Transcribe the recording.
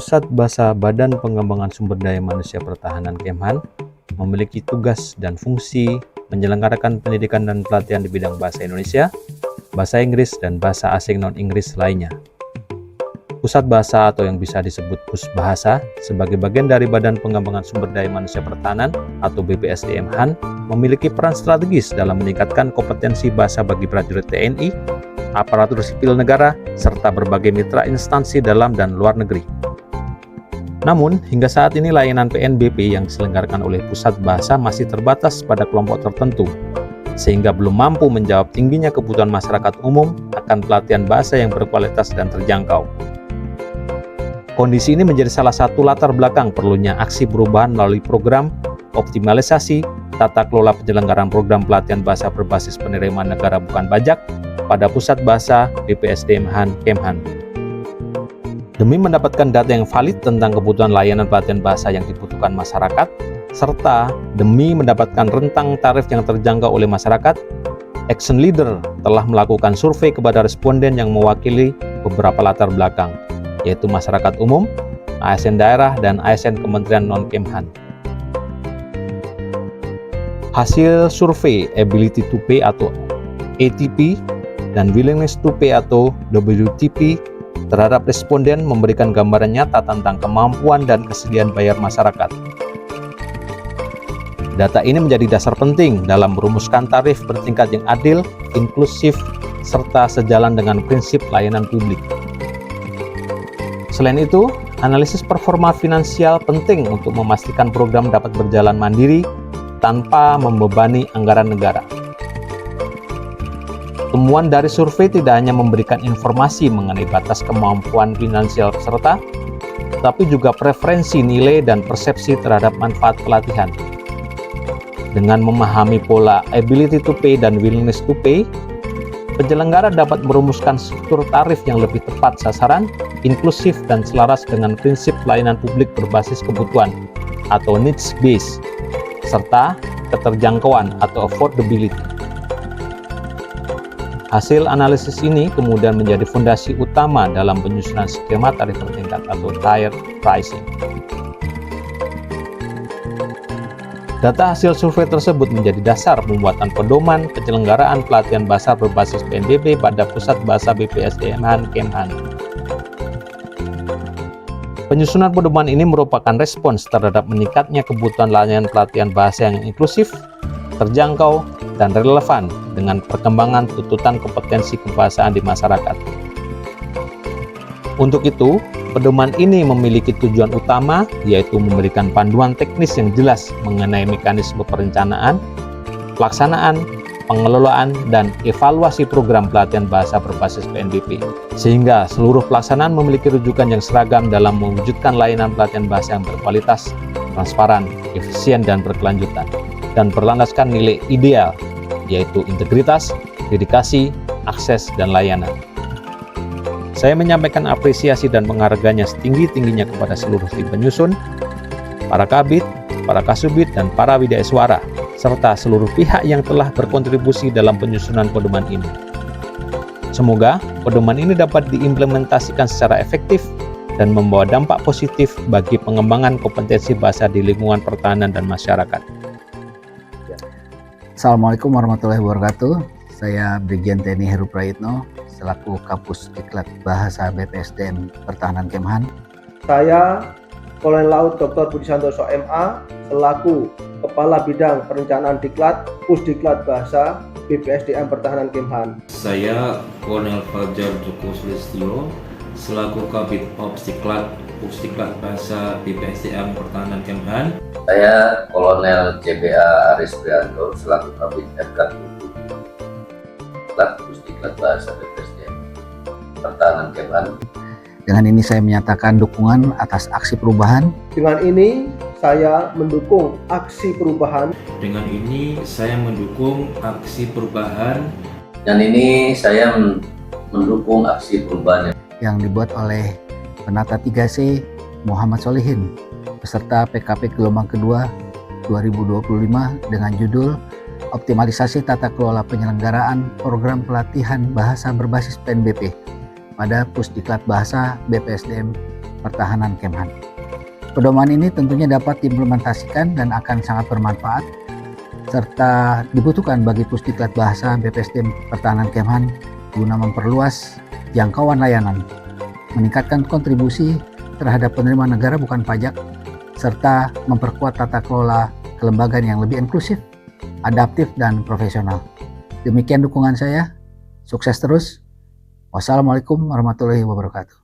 Pusat Bahasa Badan Pengembangan Sumber Daya Manusia Pertahanan Kemhan memiliki tugas dan fungsi menyelenggarakan pendidikan dan pelatihan di bidang bahasa Indonesia, bahasa Inggris, dan bahasa asing non-Inggris lainnya. Pusat Bahasa atau yang bisa disebut Pusbahasa sebagai bagian dari Badan Pengembangan Sumber Daya Manusia Pertahanan atau BPSDM-Han memiliki peran strategis dalam meningkatkan kompetensi bahasa bagi prajurit TNI, aparatur sipil negara, serta berbagai mitra instansi dalam dan luar negeri. Namun, hingga saat ini layanan PNBP yang diselenggarakan oleh Pusat Bahasa masih terbatas pada kelompok tertentu, sehingga belum mampu menjawab tingginya kebutuhan masyarakat umum akan pelatihan bahasa yang berkualitas dan terjangkau. Kondisi ini menjadi salah satu latar belakang perlunya aksi perubahan melalui program optimalisasi tata kelola penyelenggaraan program pelatihan bahasa berbasis penerimaan negara bukan pajak pada Pusat Bahasa BPSDM-Han Kemhan. Demi mendapatkan data yang valid tentang kebutuhan layanan pelatihan bahasa yang dibutuhkan masyarakat, serta demi mendapatkan rentang tarif yang terjangkau oleh masyarakat, Action Leader telah melakukan survei kepada responden yang mewakili beberapa latar belakang, yaitu masyarakat umum, ASN daerah, dan ASN Kementerian Non-Kemhan. Hasil survei Ability to Pay atau ATP dan Willingness to Pay atau WTP terhadap responden memberikan gambaran nyata tentang kemampuan dan kesediaan bayar masyarakat. Data ini menjadi dasar penting dalam merumuskan tarif bertingkat yang adil, inklusif, serta sejalan dengan prinsip layanan publik. Selain itu, analisis performa finansial penting untuk memastikan program dapat berjalan mandiri tanpa membebani anggaran negara. Temuan dari survei tidak hanya memberikan informasi mengenai batas kemampuan finansial peserta, tetapi juga preferensi nilai dan persepsi terhadap manfaat pelatihan. Dengan memahami pola ability to pay dan willingness to pay, penyelenggara dapat merumuskan struktur tarif yang lebih tepat sasaran, inklusif, dan selaras dengan prinsip pelayanan publik berbasis kebutuhan atau needs based, serta keterjangkauan atau affordability. Hasil analisis ini kemudian menjadi fondasi utama dalam penyusunan skema tarif bertingkat atau tiered pricing. Data hasil survei tersebut menjadi dasar pembuatan pedoman penyelenggaraan pelatihan bahasa berbasis PNBP pada Pusat Bahasa BPSDM-Han Kemhan. Penyusunan pedoman ini merupakan respons terhadap meningkatnya kebutuhan layanan pelatihan bahasa yang inklusif, terjangkau, dan relevan dengan perkembangan tuntutan kompetensi kebahasaan di masyarakat. Untuk itu, pedoman ini memiliki tujuan utama, yaitu memberikan panduan teknis yang jelas mengenai mekanisme perencanaan, pelaksanaan, pengelolaan, dan evaluasi program pelatihan bahasa berbasis PNBP, sehingga seluruh pelaksanaan memiliki rujukan yang seragam dalam mewujudkan layanan pelatihan bahasa yang berkualitas, transparan, efisien, dan berkelanjutan, dan berlandaskan nilai ideal, yaitu integritas, dedikasi, akses, dan layanan. Saya menyampaikan apresiasi dan penghargaannya setinggi-tingginya kepada seluruh tim penyusun, para kabit, para kasubit, dan para widya suara, serta seluruh pihak yang telah berkontribusi dalam penyusunan pedoman ini. Semoga pedoman ini dapat diimplementasikan secara efektif dan membawa dampak positif bagi pengembangan kompetensi bahasa di lingkungan pertahanan dan masyarakat. Assalamualaikum warahmatullahi wabarakatuh. Saya Brigjen TNI Heru Prayitno selaku Kapus Diklat Bahasa BPSDM Pertahanan Kemhan. Saya Kolonel Laut Dr. Budi Santoso MA selaku Kepala Bidang Perencanaan Diklat Pusdiklat Bahasa BPSDM Pertahanan Kemhan. Saya Kolonel Fajar Joko Sulistyo selaku Kabid Ops Diklat Pusdiklat Bahasa BPSDM Pertahanan Kemhan. Saya Kolonel CBA Aris Prianto selaku Kabid FK Pusdiklat Bahasa BPSDM Pertahanan Kemhan. Dengan ini saya menyatakan dukungan atas aksi perubahan. Dengan ini saya mendukung aksi perubahan. Dengan ini saya mendukung aksi perubahan. Dan ini saya mendukung aksi perubahan yang dibuat oleh Penata 3C Muhammad Solihin peserta PKP gelombang kedua 2025 dengan judul Optimalisasi Tata Kelola Penyelenggaraan Program Pelatihan Bahasa Berbasis PNBP pada Pusdiklat Bahasa BPSDM Pertahanan Kemhan. Pedoman ini tentunya dapat diimplementasikan dan akan sangat bermanfaat serta dibutuhkan bagi Pusdiklat Bahasa BPSDM Pertahanan Kemhan guna memperluas jangkauan layanan, meningkatkan kontribusi terhadap penerimaan negara bukan pajak, serta memperkuat tata kelola kelembagaan yang lebih inklusif, adaptif, dan profesional. Demikian dukungan saya. Sukses terus. Wassalamualaikum warahmatullahi wabarakatuh.